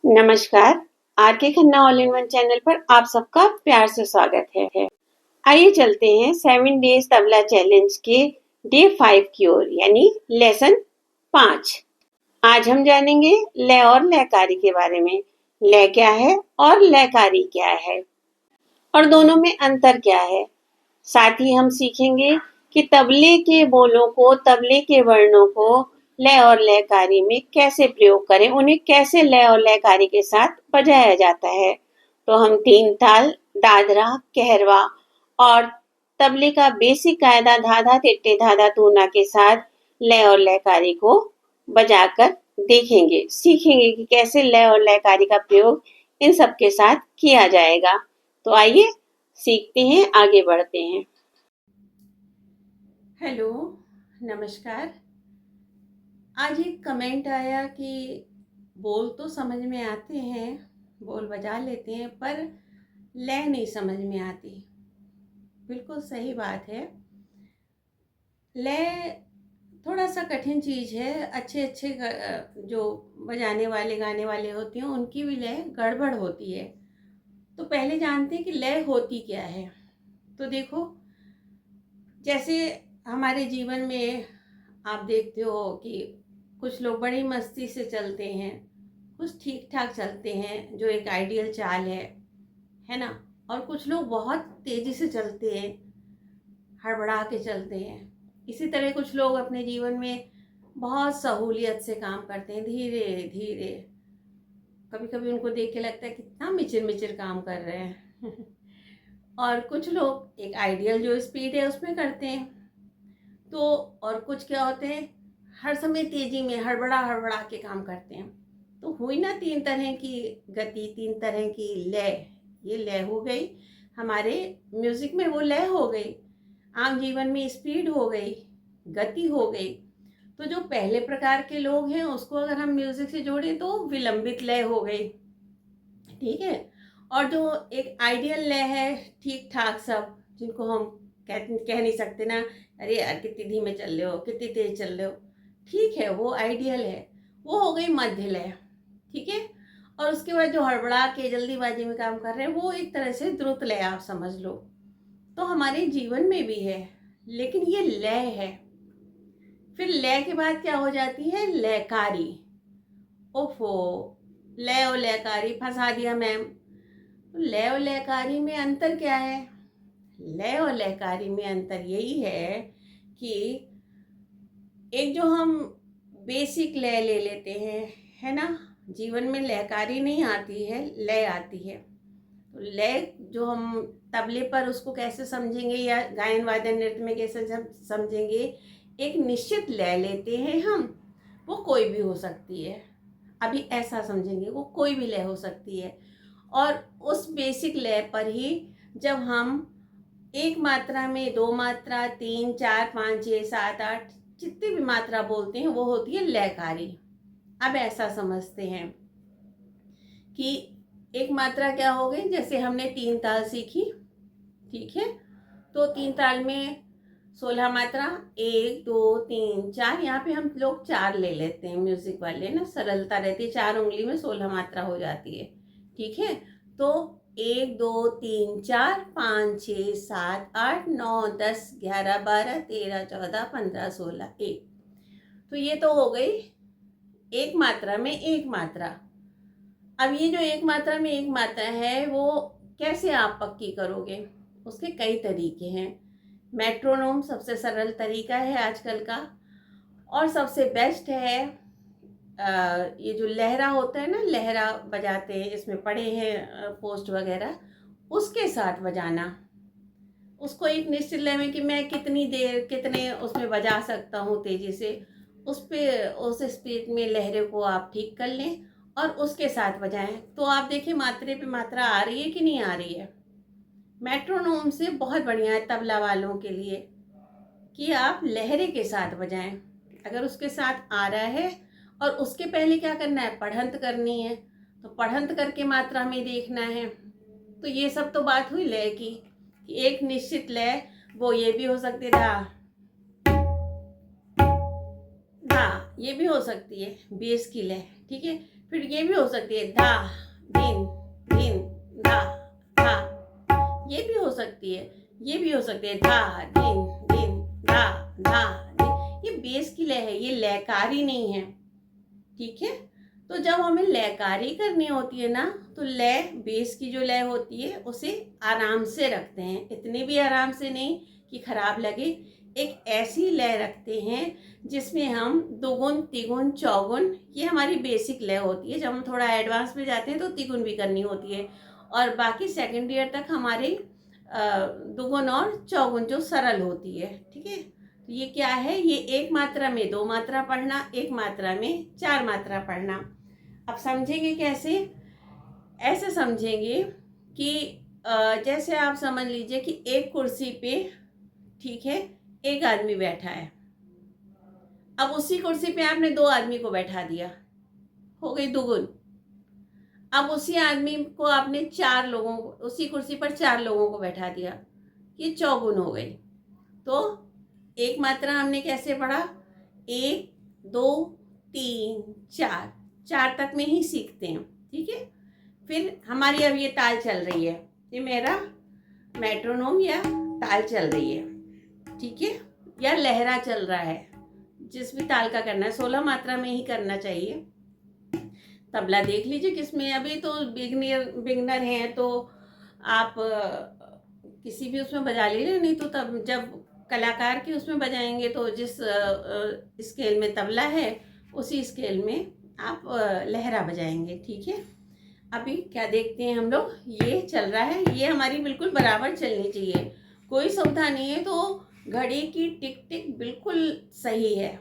नमस्कार। आर के Khanna all in one channel पर आप सबका प्यार से स्वागत है। आइए चलते हैं 7 डेज तबला चैलेंज के डे 5 की ओर यानी लेसन 5। आज हम जानेंगे लय और लयकारी के बारे में। लय क्या है और लयकारी क्या है और दोनों में अंतर क्या है। साथ ही हम सीखेंगे कि तबले के बोलों को, तबले के वर्णों को लय और लयकारी में कैसे प्रयोग करें, उन्हें कैसे लय और लयकारी के साथ बजाया जाता है। तो हम 3 ताल, दादरा, कहरवा और तबले का बेसिक कायदा धाधा तिट्टे धाधा तूना के साथ लय और लयकारी को बजाकर देखेंगे, सीखेंगे कि कैसे लय और लयकारी का प्रयोग इन सब के साथ किया जाएगा। तो आइए सीखते हैं, आगे बढ़ते हैं। हेलो, नमस्कार। आज एक कमेंट आया कि बोल तो समझ में आते हैं, बोल बजा लेते हैं, पर लय नहीं समझ में आती। बिल्कुल सही बात है। लय थोड़ा सा कठिन चीज़ है। अच्छे जो बजाने वाले, गाने वाले होते हैं, उनकी भी लय गड़बड़ होती है। तो पहले जानते हैं कि लय होती क्या है। तो देखो, जैसे हमारे जीवन में आप देखते हो कि कुछ लोग बड़ी मस्ती से चलते हैं, कुछ ठीक ठाक चलते हैं, जो एक आइडियल चाल है ना। और कुछ लोग बहुत तेज़ी से चलते हैं, हड़बड़ा के चलते हैं। इसी तरह कुछ लोग अपने जीवन में बहुत सहूलियत से काम करते हैं, धीरे धीरे। कभी कभी उनको देख के लगता है कितना मिचिर मिचिर काम कर रहे हैं और कुछ लोग एक आइडियल जो स्पीड है उसमें करते हैं। तो और कुछ क्या होते हैं, हर समय तेजी में हड़बड़ा हड़बड़ा के काम करते हैं। तो हुई ना 3 तरह की गति, 3 तरह की लय। ये लय हो गई हमारे म्यूजिक में, वो लय हो गई। आम जीवन में स्पीड हो गई, गति हो गई। तो जो पहले प्रकार के लोग हैं उसको अगर हम म्यूजिक से जोड़ें तो विलंबित लय हो गई, ठीक है। और जो एक आइडियल लय है, ठीक ठाक सब, जिनको हम कह नहीं सकते ना, अरे यार कितनी धीमे चल रहे हो, कितनी तेज चल रहे हो, ठीक है, वो आइडियल है। वो हो गई मध्य लय, ठीक है। और उसके बाद जो हड़बड़ा के जल्दीबाजी में काम कर रहे हैं, वो एक तरह से द्रुत लय आप समझ लो। तो हमारे जीवन में भी है, लेकिन ये लय है। फिर लय के बाद क्या हो जाती है, लयकारी। ओफो, लय और लयकारी फंसा दिया मैम। तो लय और लयकारी में अंतर क्या है। लय और लयकारी में अंतर यही है कि एक जो हम बेसिक लय ले लेते हैं, है ना, जीवन में लयकारी नहीं आती है, लय आती है। तो लय जो हम तबले पर उसको कैसे समझेंगे या गायन वादन नृत्य में कैसे समझेंगे, एक निश्चित लय लेते हैं हम, वो कोई भी हो सकती है। अभी ऐसा समझेंगे, वो कोई भी लय हो सकती है। और उस बेसिक लय पर ही जब हम एक मात्रा में, 2 मात्रा, 3, 4, 5, 6, 7, 8 जितनी भी मात्रा बोलते हैं वो होती है लयकारी। अब ऐसा समझते हैं कि एक मात्रा क्या हो गई, जैसे हमने 3 ताल सीखी, ठीक है। तो 3 ताल में 16 मात्रा, 1, 2, 3, 4। यहाँ पे हम लोग 4 ले लेते हैं, म्यूजिक वाले ना, सरलता रहती है, 4 उंगली में 16 मात्रा हो जाती है, ठीक है। तो 1, 2, 3, 4, 5, 6, 7, 8, 9, 10, 11, 12, 13, 14, 15, 16, 1। तो ये तो हो गई एक मात्रा में एक मात्रा। अब ये जो एक मात्रा में एक मात्रा है, वो कैसे आप पक्की करोगे, उसके कई तरीके हैं। मेट्रोनोम सबसे सरल तरीका है आजकल का, और सबसे बेस्ट है ये जो लहरा होता है ना, लहरा बजाते हैं, इसमें पड़े हैं पोस्ट वगैरह, उसके साथ बजाना। उसको एक निश्चित लय में कि मैं कितनी देर कितने उसमें बजा सकता हूँ तेज़ी से, उस स्पीड में लहरे को आप ठीक कर लें और उसके साथ बजाएं। तो आप देखिए मात्रे पे मात्रा आ रही है कि नहीं आ रही है। मेट्रोनोम से बहुत बढ़िया है तबला वालों के लिए कि आप लहरे के साथ बजाएं। अगर उसके साथ आ रहा है और उसके पहले क्या करना है, पढ़ंत करनी है, तो पढ़ंत करके मात्रा में देखना है। तो ये सब तो बात हुई लय की कि एक निश्चित लय, वो ये भी हो सकती है धा धा, ये भी हो सकती है बेस की लय, ठीक है। फिर ये भी हो सकती है धा धिन धिन धा धा, ये भी हो सकती है, ये भी हो सकती है धा धिन धिन धा धा धिन। ये बेस की लय है, ये लयकारी नहीं है, ठीक है। तो जब हमें लयकारी करनी होती है ना, तो लय बेस की जो लय होती है उसे आराम से रखते हैं, इतनी भी आराम से नहीं कि खराब लगे। एक ऐसी लय रखते हैं जिसमें हम दोगुन तिगुन चौगुन, ये हमारी बेसिक लय होती है। जब हम थोड़ा एडवांस में जाते हैं तो तिगुन भी करनी होती है, और बाकी सेकंड ईयर तक हमारे दोगुन और चौगुन जो सरल होती है, ठीक है। तो ये क्या है, ये एक मात्रा में दो मात्रा पढ़ना, एक मात्रा में चार मात्रा पढ़ना। अब समझेंगे कैसे? ऐसे समझेंगे कि जैसे आप समझ लीजिए कि एक कुर्सी पे, ठीक है, एक आदमी बैठा है। अब उसी कुर्सी पे आपने दो आदमी को बैठा दिया, हो गई दुगुन। अब उसी आदमी को आपने चार लोगों को, उसी कुर्सी पर चार लोगों को बैठा दिया, ये चौगुन हो गई। तो एक मात्रा हमने कैसे पढ़ा, एक दो तीन चार, चार तक में ही सीखते हैं, ठीक है। फिर हमारी अब ये ताल चल रही है, ये मेरा मेट्रोनोम या ताल चल रही है, ठीक है, या लहरा चल रहा है, जिस भी ताल का करना है 16 मात्रा में ही करना चाहिए। तबला देख लीजिए किसमें, अभी तो बिगनर हैं तो आप किसी भी उसमें बजा लीजिए, नहीं तो तब जब कलाकार की उसमें बजाएंगे तो जिस स्केल में तबला है उसी स्केल में आप लहरा बजाएंगे, ठीक है। अभी क्या देखते हैं हम लोग, ये चल रहा है, ये हमारी बिल्कुल बराबर चलनी चाहिए, कोई सुविधा नहीं है। तो घड़ी की टिक टिक बिल्कुल सही है,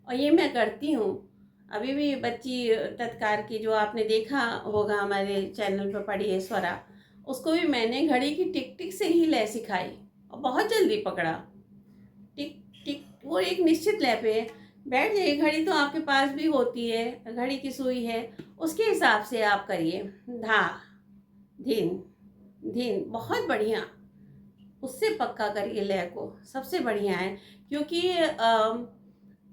और ये मैं करती हूँ। अभी भी बच्ची तत्कार की जो आपने देखा होगा हमारे चैनल पर पढ़ी है स्वरा, उसको भी मैंने घड़ी की टिक टिक से ही लय सिखाई और बहुत जल्दी पकड़ा। टिक टिक, वो एक निश्चित लय पे बैठ जाइए। घड़ी तो आपके पास भी होती है, घड़ी की सुई है, उसके हिसाब से आप करिए, धा धिन धिन, बहुत बढ़िया, उससे पक्का करिए लय को, सबसे बढ़िया है। क्योंकि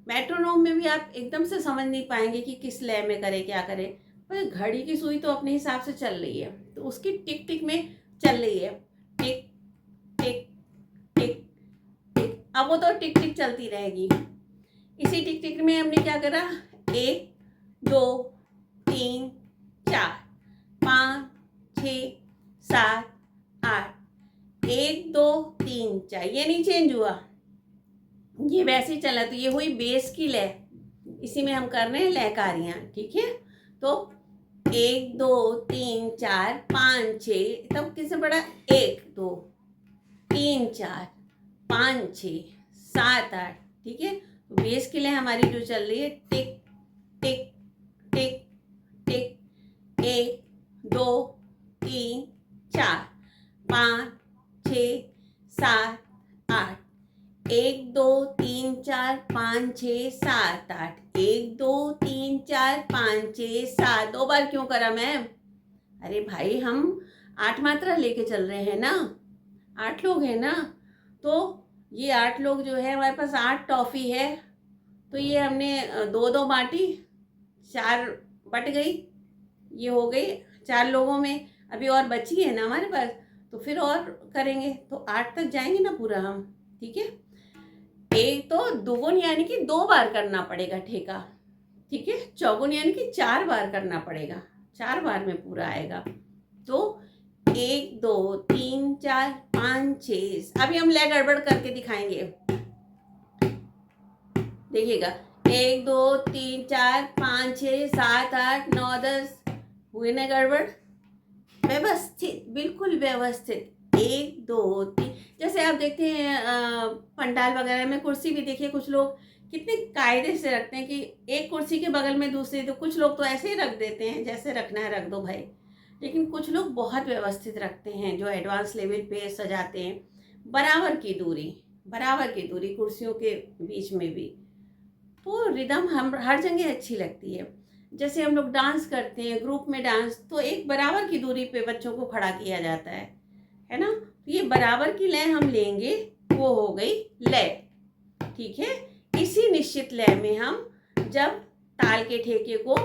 मेट्रोनोम में भी आप एकदम से समझ नहीं पाएंगे कि किस लय में करे क्या करे, पर घड़ी की सुई तो अपने हिसाब से चल रही है, तो उसकी टिक टिक में चल रही है, टिक टिक टिक टिक। अब वो तो टिक टिक चलती रहेगी। इसी टिक टिक में हमने क्या करा, एक दो तीन चार पाँच छः सात आठ, एक दो तीन चार, ये नहीं चेंज हुआ, ये वैसे ही चला। तो ये हुई बेस की लय, इसी में हम कर रहे हैं लयकारियाँ, ठीक है। तो एक दो तीन चार पाँच छः, तब किससे पढ़ा, एक दो तीन चार पाँच छः सात आठ, ठीक है। तो बेस की लय हमारी जो चल रही है, टिक टिक टिक टिक, एक दो तीन चार पाँच छः सात आठ, एक दो तीन चार पाँच छः सात आठ, एक दो तीन चार पाँच छः सात। दो बार क्यों करा मैम? अरे भाई हम 8 मात्रा लेके चल रहे हैं ना, 8 लोग हैं ना, तो ये 8 लोग जो है हमारे पास 8 टॉफ़ी है, तो ये हमने दो दो बांटी, 4 बट गई, ये हो गई 4 लोगों में। अभी और बची है ना हमारे पास, तो फिर और करेंगे तो 8 तक जाएंगे ना पूरा हम, ठीक है। एक तो दोगुन यानी कि 2 बार करना पड़ेगा ठेका, ठीक है। चौगुन यानी कि 4 बार करना पड़ेगा, 4 बार में पूरा आएगा। तो 1 2 3 4 5 6, अभी हम लय गड़बड़ करके दिखाएंगे, देखिएगा, 1 2 3 4 5 6 7 8 9 10, हुए ना गड़बड़, व्यवस्थित, बिल्कुल व्यवस्थित, 1 2 3। जैसे आप देखते हैं पंडाल वगैरह में कुर्सी भी देखिए, कुछ लोग कितने कायदे से रखते हैं कि एक कुर्सी के बगल में दूसरी, तो कुछ लोग तो ऐसे ही रख देते हैं, जैसे रखना है रख दो भाई, लेकिन कुछ लोग बहुत व्यवस्थित रखते हैं जो एडवांस लेवल पे सजाते हैं। बराबर की दूरी कुर्सियों के बीच में भी, तो रिदम हम हर जगह अच्छी लगती है। जैसे हम लोग डांस करते हैं ग्रुप में डांस, तो एक बराबर की दूरी पे बच्चों को खड़ा किया जाता है ना। तो ये बराबर की लय हम लेंगे, वो हो गई लय, ठीक है। इसी निश्चित लय में हम जब ताल के ठेके को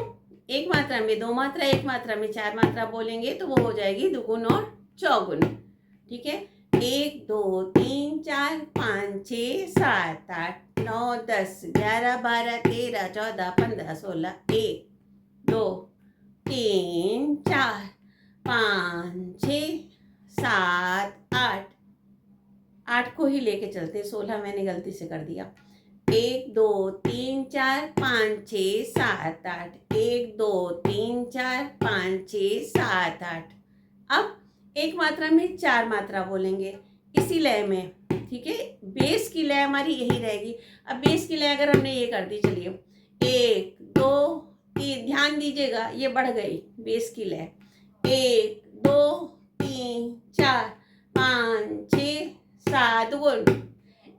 एक मात्रा में दो मात्रा, एक मात्रा में चार मात्रा बोलेंगे तो वो हो जाएगी दुगुन और चौगुन। ठीक है, 1 2 3 4 5 6 7 8 9 10 11 12 13 14 15 16 1 2 3 4 5 6 7 8 8 को ही लेके चलते, 16 मैंने गलती से कर दिया। 1 2 3 4 5 6 7 8 1 2 3 4 5 6 7 8। अब एक मात्रा में चार मात्रा बोलेंगे इसी लय में। ठीक है, बेस की लय हमारी यही रहेगी। अब बेस की लय अगर हमने ये कर दी, चलिए 1 2 3, ध्यान दीजिएगा ये बढ़ गई बेस की लय। 1 2 3 4 5 6 7 गुण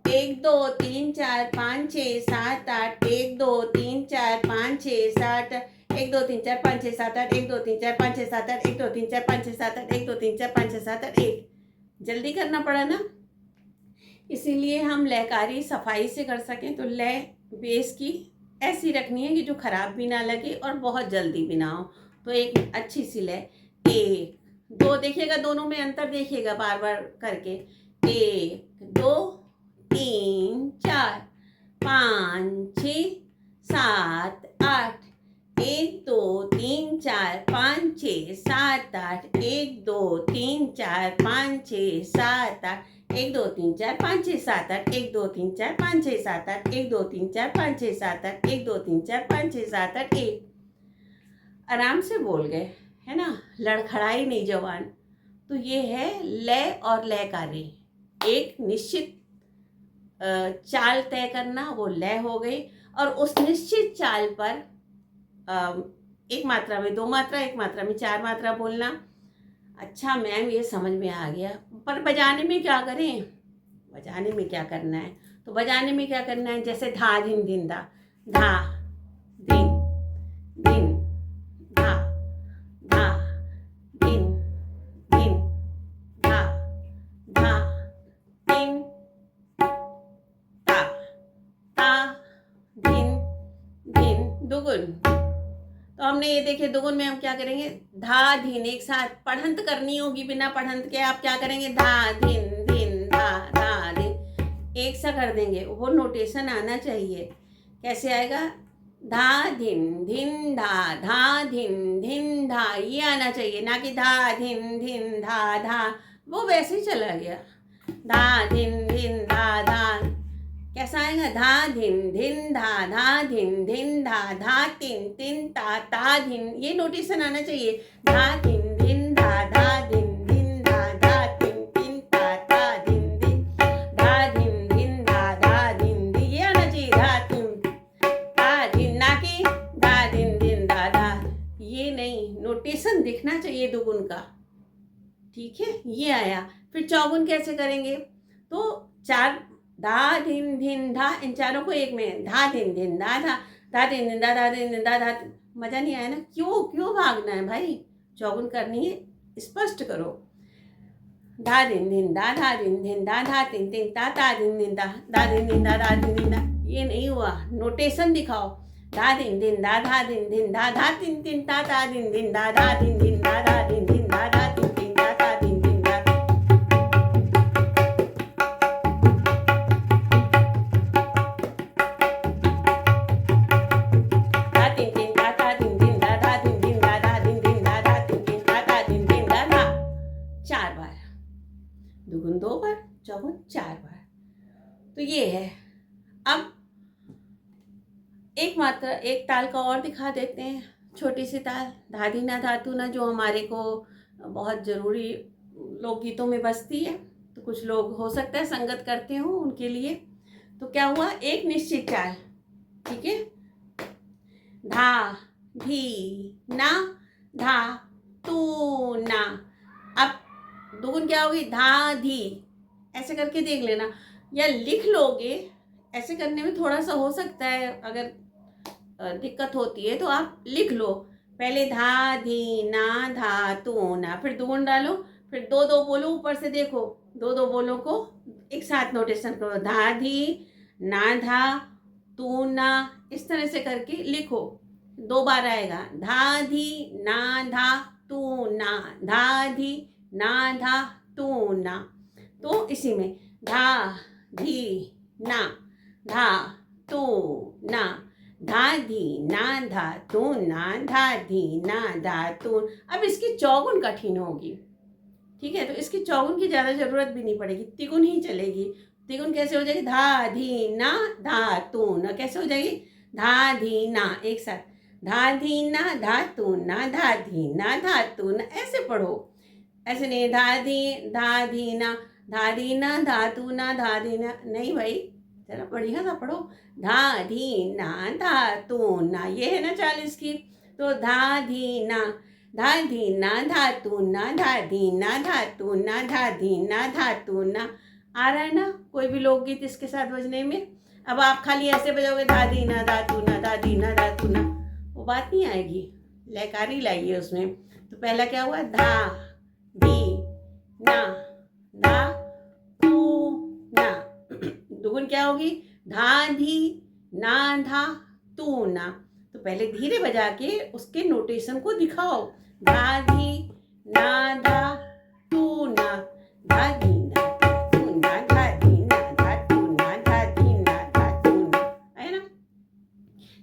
1 2 3 4 5 6 7 8 1 2 3 4 5 6 7 1 2 3 4 5 6 7 8 1 2 3 4 5 6 7 8 1 2 3 4 5 6 7 8 1 2 3 4 5 6 7 8 1। जल्दी करना पड़ा ना, इसीलिए हम लयकारी सफाई से कर सकें तो लय बेस की ऐसी रखनी है कि जो खराब भी ना लगे और बहुत जल्दी भी ना हो। तो एक अच्छी सी लय 1 2, देखिएगा दोनों में अंतर देखिएगा बार बार करके। 1 2 3 4 5 6 7 8 1 2 3 4 5 6 7 8 1 2 3 4 5 6 7 8 1 2 3 4 5 6 7 8 1 2 3 4 5 6 7 8 1 2 3 4 5 6 7 8 1 2 3 4 5 6 7 8 1। आराम से बोल गए, है ना, लड़खड़ाई नहीं जवान। तो ये है लय और लयकारी, एक निश्चित चाल तय करना, वो लय हो गई। और उस निश्चित चाल पर एक मात्रा में दो मात्रा, एक मात्रा में चार मात्रा बोलना। अच्छा मैम ये समझ में आ गया, पर बजाने में क्या करें? बजाने में क्या करना है? तो बजाने में क्या करना है, जैसे धा धिन धिन धा, धा धिन धिन धा, धा धिन धिन धा, धा धिन ता, ता धिन धिन। दुगुन, तो हमने ये देखे दुगुन में हम क्या करेंगे, धा धिन एक साथ पढ़ंत करनी होगी, बिना पढ़ंत के आप क्या करेंगे, धा धिन धिन धा, धा धिन एक सा कर देंगे। वो नोटेशन आना चाहिए, कैसे आएगा, धा धिन धिन धा, धा धिन धिन धा, ये आना चाहिए, ना कि धा धिन धिन धा धा, वो वैसे ही चला गया। धा धिन धिन धा धा कैसा आएगा, धा धिन धिन धा, धा धिन धिन धा, धा तिन तिन ता, ता धिन, ये नोटेशन आना चाहिए। धा धिन धिन धा, धा धिन धिन धा, धा तिन तिन ता, ता धिन धिन, धा धिन धिन धा, धा धिन धिन, ये आना चाहिए। धा तिन ता धिन, ना कि धा धिन धिन धा धा, ये नहीं, नोटेशन दिखना चाहिए दुगुन का। ठीक है, ये आया। फिर चौगुन कैसे करेंगे, तो चार धा धिन धिन धा, इन चारों को एक में, धा धिन धिन धा धा, धा धिन धिन धा, धा धिन धिन धा धा। मजा नहीं आया ना, क्यों क्यों भागना है भाई, चौगुन करनी है, स्पष्ट करो। धा धिन धिन धा, धा धिन धिन धा, धा तिन तिन ता, ता धिन धिन धा, धा धिन धिन धा, धा धिन धिन धा, ये नहीं हुआ, नोटेशन दिखाओ। धा धिन धिन धा, धा धिन धिन धा, धा तिन तिन ता, ता धिन धिन धा, धा धिन धिन धा, धा धिन धिन धा, धा तिन तिन ता, ता धिन धिन धा। दुगुन दो बार, चौगुन चार बार। तो ये है। अब एक मात्रा, एक ताल का और दिखा देते हैं, छोटी सी ताल, धाधी ना धातु ना, जो हमारे को बहुत ज़रूरी लोकगीतों में बजती है। तो कुछ लोग हो सकता है संगत करते हो, उनके लिए। तो क्या हुआ, एक निश्चित चाल, ठीक है, धा धी ना, धा तू ना। अब दुगुन क्या होगी, धा धी, ऐसे करके देख लेना, या लिख लोगे। ऐसे करने में थोड़ा सा हो सकता है, अगर दिक्कत होती है तो आप लिख लो, पहले धा धी ना, धा तू ना, फिर दुगुन डालो, फिर दो दो बोलो, ऊपर से देखो, दो दो बोलो को एक साथ नोटेशन करो, धा धी ना, धा तू ना, इस तरह से करके लिखो। दो बार आएगा, धा धी ना धा तू ना, धा धी ना धा तू ना। तो इसी में धा धी ना धा तू ना, धा धी ना धा तू ना, धा धी ना धा तू। अब इसकी चौगुन कठिन होगी, ठीक है, तो इसकी चौगुन की ज़्यादा ज़रूरत भी नहीं पड़ेगी, तिगुन ही चलेगी। तिगुन कैसे हो जाएगी, धा धी ना धा तू ना, कैसे हो जाएगी, धा धी ना, एक साथ, धा धी ना धा तू ना, धा धी ना धा तू ना, ऐसे पढ़ो, ऐसे नहीं धा धी ना धा धी ना धा तू ना, धा धी ना नहीं भाई, जरा बढ़िया सा पढ़ो, धा धी ना धा तू ना, ये है ना 40 की। तो धा धी ना धा धी ना धा तू ना, धा धी ना धा तू ना, धा धी ना धा तू ना। आ रहा है ना कोई भी लोकगीत इसके साथ बजने में। अब आप खाली ऐसे बजाओगे धा धी ना धा तू ना, धा धी ना धा तू ना, वो बात नहीं आएगी, लयकारी लाइए उसमें। तो पहला क्या हुआ, धा धी ना धा तू ना, दुगुन क्या होगी, धा धी ना धा तू ना। तो पहले धीरे बजा के उसके नोटेशन को दिखाओ, धा धी ना धा तू ना, धा धी ना धा तू ना, धा धी ना धा तू ना, धा धी ना धा तू ना, है ना।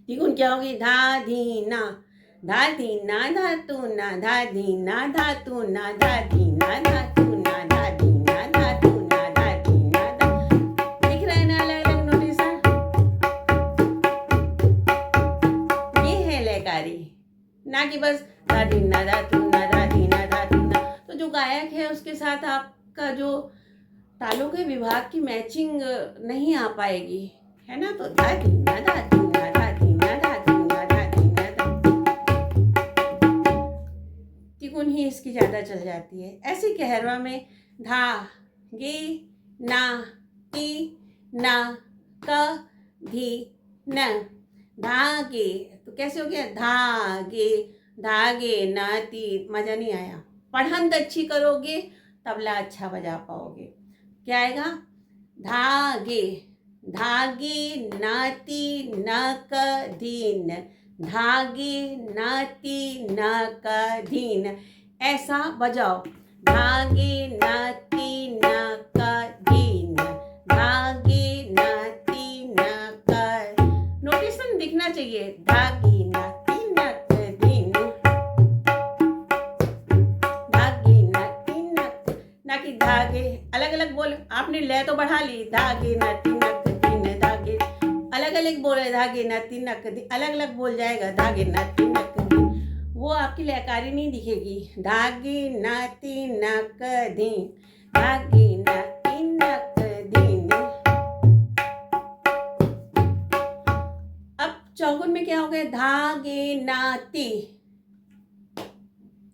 तिगुन क्या होगी, धा धी ना धा धी ना धा तू ना, धा धी ना धा तू ना, धा धी ना धा तू ना, धा धी ना धा तू ना, धा धी ना धा। दिख रहा है ना अलग अलग नोटेशन, ये है लयकारी, ना कि बस धा धी ना धा तू ना, धा धी ना धा तू ना। तो जो गायक है उसके साथ आपका जो तालों के विभाग की मैचिंग नहीं आ पाएगी, है ना। तो धा धी ना धा तू ना, धा धी ना धा तू ना, धा धी ना धा, तिगुन ही इसकी ज़्यादा चल जाती है। ऐसी कहरवा में धा गे ना ती ना क धी न, धागे, तो कैसे हो गया, धागे, धागे ना ती, मज़ा नहीं आया। पढ़ंत अच्छी करोगे तबला अच्छा बजा पाओगे। क्या आएगा, धागे, धागे नाती नक दीन, धागे नाती नक दीन, ऐसा बजाओ, धागे नाती नक दीन, धागे नाती नक, नोटेशन दिखना चाहिए, धागे नाती नक दीन, धागे नाती नक, ना कि धागे अलग अलग बोल, आपने लय तो बढ़ा ली, धागे नाती नक दीन, धागे अलग अलग बोले, धागे नाती नक दीन, अलग अलग बोल जाएगा, धागे नाती नक दीन, वो आपकी लयकारी नहीं दिखेगी, धागे नाती नक दीन, धागे नाती नक दीन। अब चौगुन में क्या हो गया, धागे नाती,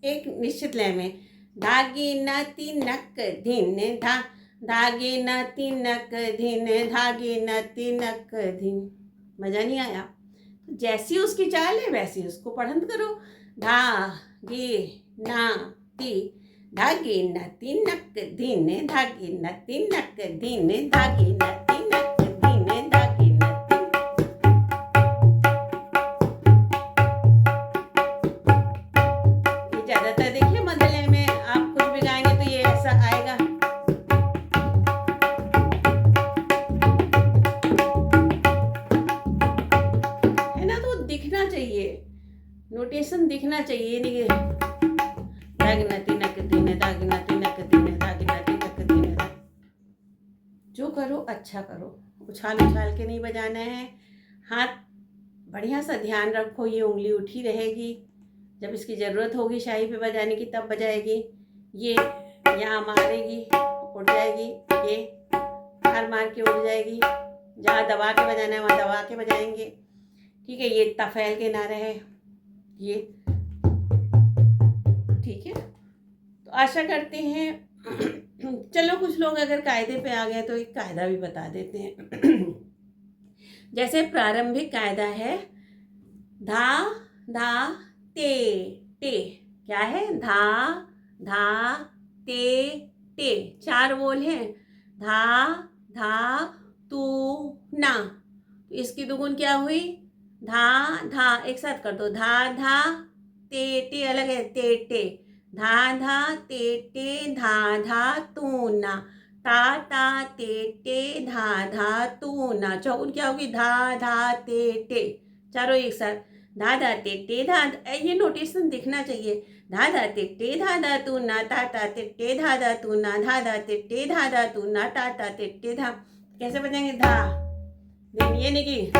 एक निश्चित लय में, धागे नाती नक धीन, धागे नाती नक धीन, धागे नाती नक धीन, मजा नहीं आया। तो जैसी उसकी चाल है वैसी उसको पढ़ंत करो, धागे नाती, धागे नाती नक धीन, धागे नाती नक धीन, धागे नाती नक धीन, धागे नाती। ये ज्यादातर देखिए मध्यलय में आप कुछ भी गाएंगे तो ये ऐसा आएगा, है ना। तो दिखना चाहिए, नोटेशन दिखना चाहिए, नहीं धागना तिनक दिन, धागना तिनक दिन, धागना तिनक दिन। जो करो अच्छा करो, उछाल उछाल के नहीं बजाना है, हाथ बढ़िया सा ध्यान रखो, ये उंगली उठी रहेगी, जब इसकी ज़रूरत होगी शाही पे बजाने की तब बजाएगी, ये यहाँ मारेगी उठ जाएगी, ये हर मार के उठ जाएगी, जहाँ दबा के बजाना है वहाँ दबा के बजाएंगे, ठीक है। ये इतना फैल के ना रहे, ये ठीक है। तो आशा करते हैं चलो कुछ लोग अगर कायदे पे आ गए तो एक कायदा भी बता देते हैं। जैसे प्रारंभिक कायदा है, धा धा ते टे, क्या है, धा धा ते टे, 4 बोल हैं, धा धा तू ना, तो इसकी दुगुन क्या हुई, धा धा, एक साथ कर दो, धा धा, टे अलग है, टे, धा धा टे धा धा तू ना, ता ता टे धा धा तू ना। चौगुन क्या होगी, धा धा टे, चारों एक साथ, धा धा टे धा, ये नोटेशन दिखना चाहिए, धा धा टे धा तू ना, ता ता टे धा तू ना, धा धा टे धा तू ना, ता ता टे धा। कैसे बजाएंगे, धा, ये नहीं कि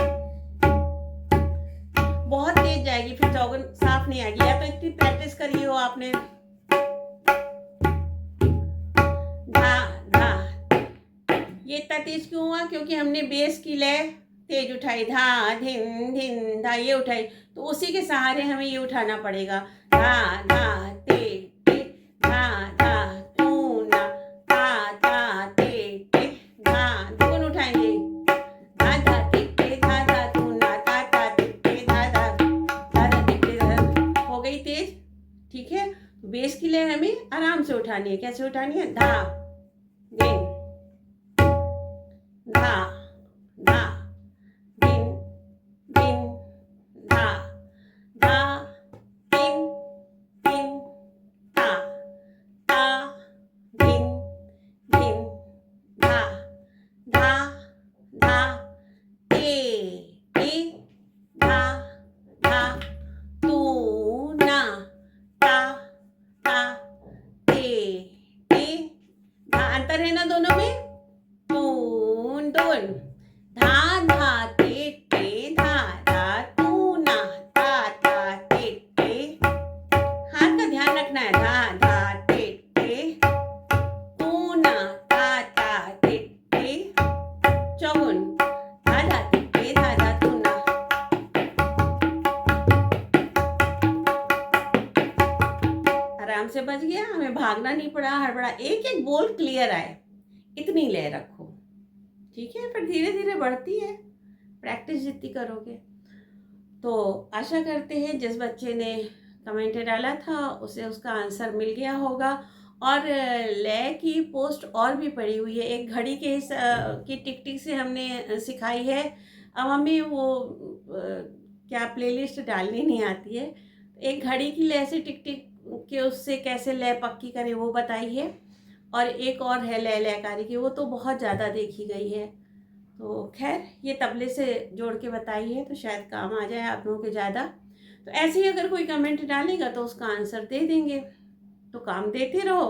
बहुत तेज जाएगी, फिर चौगुन साफ नहीं आएगी, या तो इतनी प्रैक्टिस करी हो आपने। धा धा, ये इतना तेज क्यों हुआ, क्योंकि हमने बेस की लय तेज उठाई, धा धिन धिन धा ये उठाई, तो उसी के सहारे हमें ये उठाना पड़ेगा, धा धा ते धा धा तू ना, धा धा ते धा, दोनों उठाएंगे, धा धा ते धा धा तू ना, धा धा ते धा धा, धा धा ते धा। हो गई तेज, ठीक है। बेस की लय हमें आराम से उठानी है, कैसे उठानी है, धा धिन धा धा धिन धिन धा धा धिन धिन धा धा धिन धिन धा धा धा ते धा धा तू ना, ता ता ते धा, अंतर है ना दोनों में, दोन दोन, धा धा ते धा धा तू ना, ता ता ते, हाथ का ध्यान रखना है, धा धा ते तू ना, ता ता ते, चौगुन, धा धा ते धा धा तू ना। आराम से बज गया, हमें भागना नहीं पड़ा, हड़बड़ा, एक एक बोल क्लियर आए, इतनी लय रखो, ठीक है। फिर धीरे धीरे बढ़ती है, प्रैक्टिस जितनी करोगे। तो आशा करते हैं जिस बच्चे ने कमेंट डाला था उसे उसका आंसर मिल गया होगा। और लय की पोस्ट और भी पड़ी हुई है, एक घड़ी के की टिक टिक से हमने सिखाई है। अब हमें वो क्या प्लेलिस्ट डालनी नहीं आती है, एक घड़ी की लय से टिक टिक के उससे कैसे लय पक्की करें वो बताई है। और एक और है लय लयकारी की, वो तो बहुत ज़्यादा देखी गई है। तो खैर ये तबले से जोड़ के बताई है, तो शायद काम आ जाए आप लोगों के ज़्यादा। तो ऐसे ही अगर कोई कमेंट डालेगा तो उसका आंसर दे देंगे, तो काम देते रहो।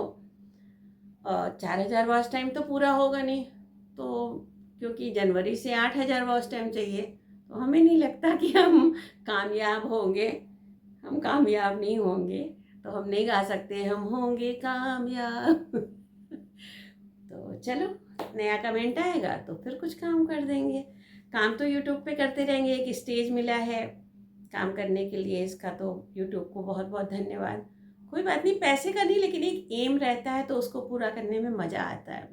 4000 वॉच टाइम तो पूरा होगा नहीं, तो क्योंकि जनवरी से 8000 वॉच टाइम चाहिए, तो हमें नहीं लगता कि हम कामयाब होंगे, हम कामयाब नहीं होंगे। तो हम नहीं गा सकते हम होंगे कामयाब। तो चलो, नया कमेंट आएगा तो फिर कुछ काम कर देंगे। काम तो यूट्यूब पे करते रहेंगे, एक स्टेज मिला है काम करने के लिए, इसका तो यूट्यूब को बहुत बहुत धन्यवाद। कोई बात नहीं, पैसे का नहीं, लेकिन एक एम रहता है तो उसको पूरा करने में मज़ा आता है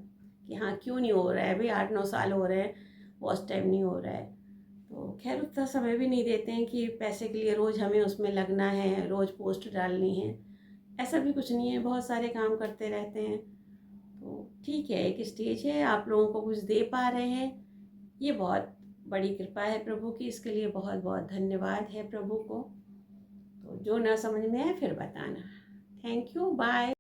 कि हाँ क्यों नहीं हो रहा है भाई, 8-9 साल हो रहे हैं वॉच टाइम नहीं हो रहा है। तो खैर उतना समय भी नहीं देते हैं कि पैसे के लिए रोज़ हमें उसमें लगना है, रोज़ पोस्ट डालनी है, ऐसा भी कुछ नहीं है, बहुत सारे काम करते रहते हैं। तो ठीक है, एक स्टेज है, आप लोगों को कुछ दे पा रहे हैं, ये बहुत बड़ी कृपा है प्रभु की, इसके लिए बहुत बहुत धन्यवाद है प्रभु को। तो जो ना समझ में आए फिर बताना। Thank you, bye.